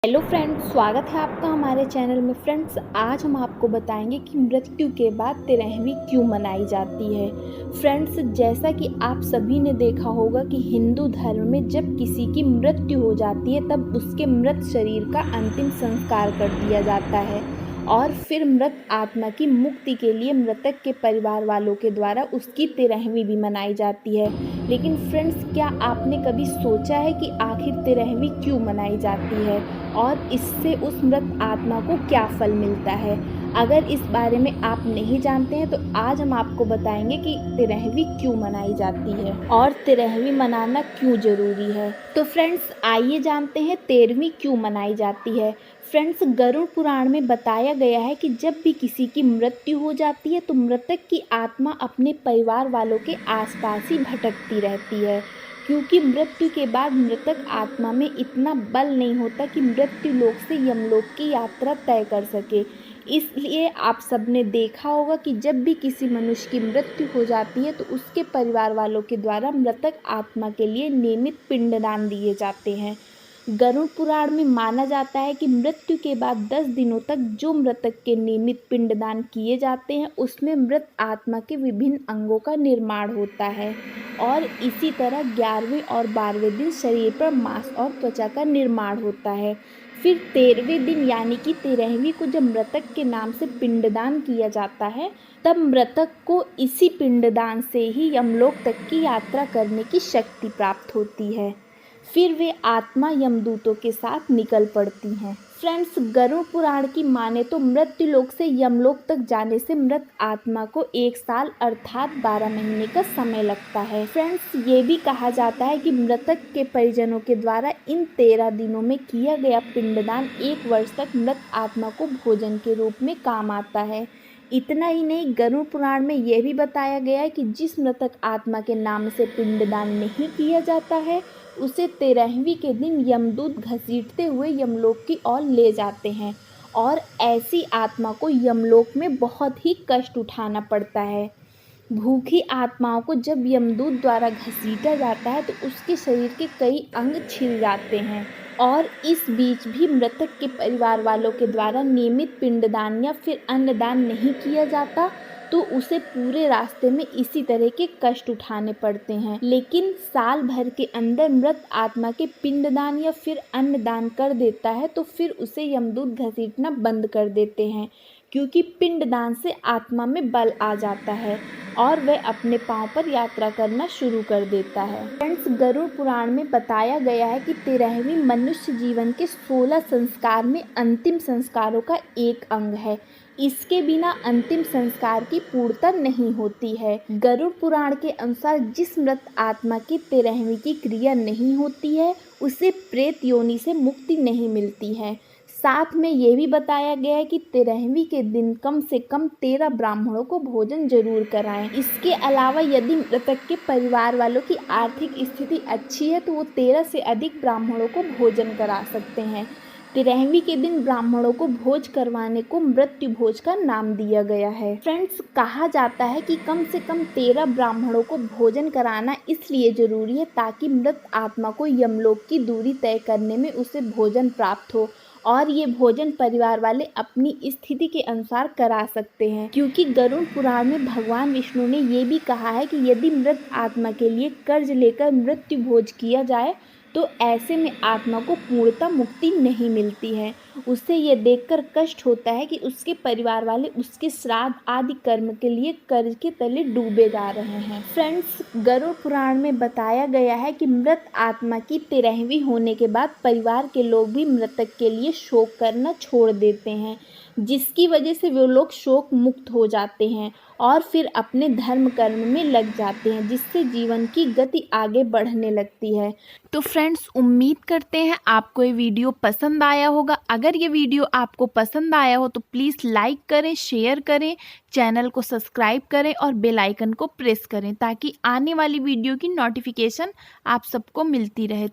Hello friends, स्वागत है आपका हमारे चैनल में। फ्रेंड्स, आज हम आपको बताएंगे कि मृत्यु के बाद 13वीं क्यों मनाई जाती है। फ्रेंड्स, जैसा कि आप सभी ने देखा होगा कि हिंदू धर्म में जब किसी की मृत्यु हो जाती है तब उसके मृत शरीर का अंतिम संस्कार कर दिया जाता है और फिर मृत आत्मा की मुक्ति के लिए मृतक के परिवार वालों के द्वारा उसकी 13वीं भी मनाई जाती है। लेकिन फ्रेंड्स, क्या आपने कभी सोचा है कि आखिर 13वीं क्यों मनाई जाती है और इससे उस मृत आत्मा को क्या फल मिलता है? अगर इस बारे में आप नहीं जानते हैं तो आज हम आपको बताएंगे कि 13वीं क्यों मनाई जाती है और 13वीं मनाना क्यों ज़रूरी है। तो फ्रेंड्स, आइए जानते हैं 13वीं क्यों मनाई जाती है। फ्रेंड्स, गरुड़ पुराण में बताया गया है कि जब भी किसी की मृत्यु हो जाती है तो मृतक की आत्मा अपने परिवार वालों के आसपास ही भटकती रहती है, क्योंकि मृत्यु के बाद मृतक आत्मा में इतना बल नहीं होता कि मृत्यु लोक से यमलोक की यात्रा तय कर सके। इसलिए आप सबने देखा होगा कि जब भी किसी मनुष्य की मृत्यु हो जाती है तो उसके परिवार वालों के द्वारा मृतक आत्मा के लिए नियमित पिंडदान दिए जाते हैं। गरुड़ पुराण में माना जाता है कि मृत्यु के बाद 10 दिनों तक जो मृतक के नियमित पिंडदान किए जाते हैं उसमें मृत आत्मा के विभिन्न अंगों का निर्माण होता है और इसी तरह 11वें और 12वें दिन शरीर पर मांस और त्वचा का निर्माण होता है। फिर 13वें दिन यानी कि 13वीं को जब मृतक के नाम से पिंडदान किया जाता है तब मृतक को इसी पिंडदान से ही यमलोक तक की यात्रा करने की शक्ति प्राप्त होती है। फिर वे आत्मा यमदूतों के साथ निकल पड़ती हैं। फ्रेंड्स, गरुड़ पुराण की माने तो मृत्यु लोक से यमलोक तक जाने से मृत आत्मा को 1 साल अर्थात 12 महीने का समय लगता है। फ्रेंड्स, ये भी कहा जाता है कि मृतक के परिजनों के द्वारा इन 13 दिनों में किया गया पिंडदान 1 वर्ष तक मृत आत्मा को भोजन के रूप में काम आता है। इतना ही नहीं, गरुड़ पुराण में यह भी बताया गया है कि जिस मृतक आत्मा के नाम से पिंडदान नहीं किया जाता है उसे 13वीं के दिन यमदूत घसीटते हुए यमलोक की ओर ले जाते हैं और ऐसी आत्मा को यमलोक में बहुत ही कष्ट उठाना पड़ता है। भूखी आत्माओं को जब यमदूत द्वारा घसीटा जाता है तो उसके शरीर के कई अंग छिल जाते हैं और इस बीच भी मृतक के परिवार वालों के द्वारा नियमित पिंडदान या फिर अन्नदान नहीं किया जाता तो उसे पूरे रास्ते में इसी तरह के कष्ट उठाने पड़ते हैं। लेकिन साल भर के अंदर मृत आत्मा के पिंडदान या फिर अन्नदान कर देता है तो फिर उसे यमदूत घसीटना बंद कर देते हैं, क्योंकि पिंडदान से आत्मा में बल आ जाता है और वह अपने पांव पर यात्रा करना शुरू कर देता है। फ्रेंड्स, गरुड़ पुराण में बताया गया है कि 13वीं मनुष्य जीवन के 16 संस्कार में अंतिम संस्कारों का एक अंग है। इसके बिना अंतिम संस्कार की पूर्णता नहीं होती है। गरुड़ पुराण के अनुसार जिस मृत आत्मा की 13वीं की क्रिया नहीं होती है उसे प्रेत योनि से मुक्ति नहीं मिलती है। साथ में ये भी बताया गया है कि 13वीं के दिन कम से कम 13 ब्राह्मणों को भोजन जरूर कराएं। इसके अलावा यदि मृतक के परिवार वालों की आर्थिक स्थिति अच्छी है तो वो 13 से अधिक ब्राह्मणों को भोजन करा सकते हैं। 13वीं के दिन ब्राह्मणों को भोज करवाने को मृत्यु भोज का नाम दिया गया है। फ्रेंड्स, कहा जाता है कि कम से कम 13 ब्राह्मणों को भोजन कराना इसलिए जरूरी है ताकि मृत आत्मा को यमलोक की दूरी तय करने में उसे भोजन प्राप्त हो और ये भोजन परिवार वाले अपनी स्थिति के अनुसार करा सकते हैं, क्योंकि गरुड़ पुराण में भगवान विष्णु ने ये भी कहा है कि यदि मृत आत्मा के लिए कर्ज लेकर मृत्यु भोज किया जाए तो ऐसे में आत्मा को पूर्णतः मुक्ति नहीं मिलती है। उसे ये देखकर कष्ट होता है कि उसके परिवार वाले उसके श्राद्ध आदि कर्म के लिए कर्ज के तले डूबे जा रहे हैं। फ्रेंड्स, गरुड़ पुराण में बताया गया है कि मृत आत्मा की 13वीं होने के बाद परिवार के लोग भी मृतक के लिए शोक करना छोड़ देते हैं, जिसकी वजह से वे लोग शोक मुक्त हो जाते हैं और फिर अपने धर्म कर्म में लग जाते हैं, जिससे जीवन की गति आगे बढ़ने लगती है। तो फ्रेंड्स, उम्मीद करते हैं आपको ये वीडियो पसंद आया होगा। अगर ये वीडियो आपको पसंद आया हो तो प्लीज़ लाइक करें, शेयर करें, चैनल को सब्सक्राइब करें और बेल आइकन को प्रेस करें ताकि आने वाली वीडियो की नोटिफिकेशन आप सबको मिलती रहे।